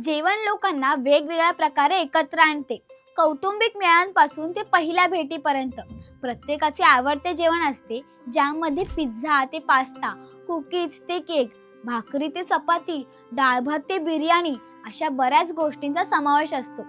जेवण लोकांना वेगवेगळ्या प्रकारे एकत्र आणते. कौटुंबिक मेळांपासून ते पहिल्या भेटीपर्यंत प्रत्येकाचे आवडते जेवण असते, ज्यामध्ये पिझ्झा ते पास्ता, कुकीज ते केक, भाकरी ते चपाती, डाळ भात ते बिर्याणी अशा बऱ्याच गोष्टींचा समावेश असतो.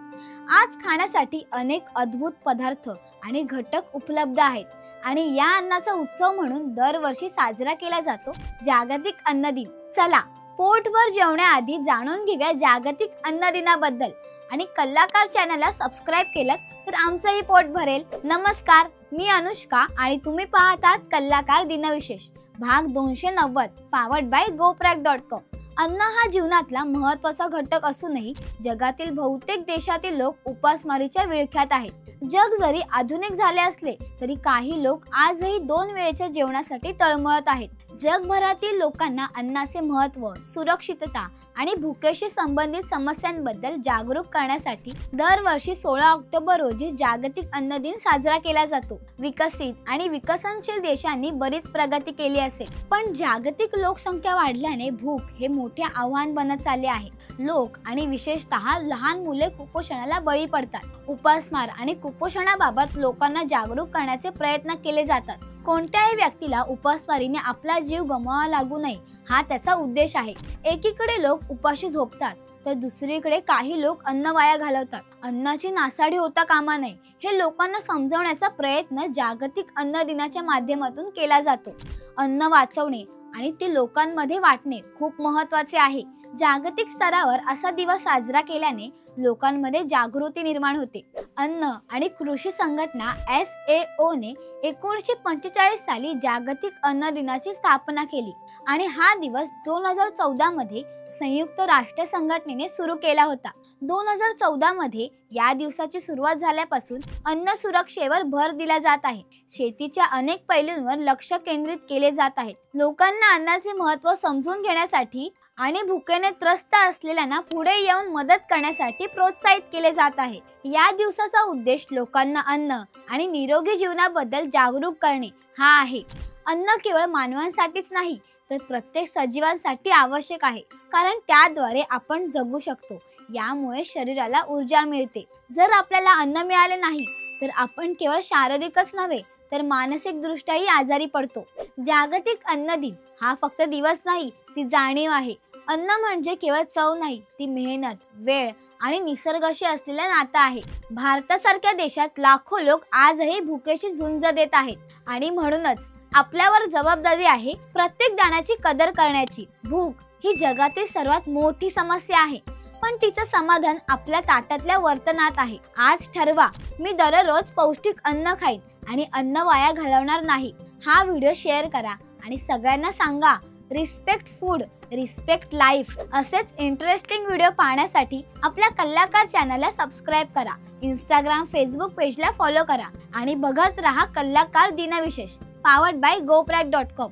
आज खाण्यासाठी अनेक अद्भुत पदार्थ आणि घटक उपलब्ध आहेत आणि या अन्नाचा उत्सव म्हणून दरवर्षी साजरा केला जातो जागतिक अन्न दिन. चला पोटभर जेवण्याआधी जाणून घेऊया जागतिक अन्न दिनाबद्दल आणि कलाकार चॅनलला सबस्क्राइब केलं तर आमचंही पोट भरेल. नमस्कार, मी अनुष्का आणि तुम्ही पाहतात कलाकार दिनविशेष भाग 290 पावर्ड बाय GoPrack.com. अन्न हा जीवनातला महत्त्वाचा घटक असूनही जगातील बहुतेक देशातील लोक उपासमारीच्या विळख्यात आहेत. जग जरी आधुनिक झाले असले तरी काही लोक आजही 2 वेळेच्या जेवणासाठी तळमळत आहेत. जगभरातील लोकांना अन्नाचे महत्त्व, सुरक्षितता आणि भुकेशी संबंधित समस्यांबद्दल जागरूक करण्यासाठी दरवर्षी 16 ऑक्टोबर रोजी जागतिक अन्न दिन साजरा केला जातो. विकसित आणि विकसनशील देशांनी बरीच प्रगती केली असेल, पण जागतिक लोकसंख्या वाढल्याने भूक हे मोठे आव्हान बनत चालले आहे. लोक आणि विशेषतः लहान मुले कुपोषणाला बळी पडतात. उपासमार आणि कुपोषणाबाबत लोकांना जागरूक करण्याचे प्रयत्न केले जातात. कोणत्याही व्यक्तीला उपासमारीने आपला जीव गमवावा लागू नये हा त्याचा उद्देश आहे. एकीकडे लोक उपाशी झोपतात तर दुसरीकडे काही लोक अन्न वाया घालवतात. अन्नाची नासाडी होता कामा नये हे लोकांना समजवण्याचा प्रयत्न जागतिक अन्न दिनाच्या माध्यमातून केला जातो. अन्न वाचवणे आणि ते लोकांमध्ये वाटणे खूप महत्त्वाचे आहे. जागतिक स्तरावर असा दिवस साजरा केल्याने लोकांमध्ये जागृती निर्माण होते. अन्न आणि कृषी संघटना FAO ने 1945 साली जागतिक अन्न दिनाची स्थापना केली आणि हा दिवस 2014 मध्ये संयुक्त राष्ट्र संघटनेने सुरू केला होता. 2014 मध्ये या दिवसाची सुरुवात झाल्यापासून अन्न सुरक्षेवर भर दिला जात आहे. शेतीच्या अनेक पैलूंवर लक्ष केंद्रित केले जात आहे. लोकांना अन्नाचे महत्त्व समजून घेण्यासाठी आणि भुकेने त्रस्त असलेल्यांना पुढे येऊन मदत करण्यासाठी प्रोत्साहित केले जात आहे. या दिवसाचा उद्देश लोकांना अन्न आणि निरोगी जीवनाबद्दल जागरूक करणे हा आहे. अन्न केवळ मानवांसाठीच नाही तर प्रत्येक सजीवांसाठी आवश्यक आहे, कारण त्याद्वारे आपण जगू शकतो. यामुळे शरीराला ऊर्जा मिळते. जर आपल्याला अन्न मिळाले नाही तर आपण केवळ शारीरिकच नव्हे तर मानसिक दृष्ट्याही आजारी पडतो. जागतिक अन्न दिन हा फक्त दिवस नाही, ती जाणीव आहे. अन्न म्हणजे केवळ चव नाही, ती मेहनत, वेळ आणि निसर्गाशी असलेलं नातं आहे. भारतासारख्या देशात लाखो लोक आजही भुकेशी झुंज देत आहेत आणि म्हणूनच आपल्यावर जबाबदारी आहे प्रत्येक दाण्याची कदर करण्याची. भूक ही जगातील सर्वात मोठी समस्या आहे, पण तिचं समाधान आपल्या ताटातल्या वर्तनात आहे. आज ठरवा, मी दररोज पौष्टिक अन्न खाईन आणि अन्न वाया घालवणार नाही. हा व्हिडिओ शेअर करा आणि सगळ्यांना सांगा, रिस्पेक्ट फूड, रिस्पेक्ट लाईफ. असेच इंटरेस्टिंग व्हिडिओ पाहण्यासाठी आपल्या कलाकार चॅनलला सबस्क्राइब करा. इंस्टाग्राम, फेसबुक पेजला फॉलो करा आणि बघत रहा कलाकार दिनविशेष पावर्ड बाय GoPrack.com.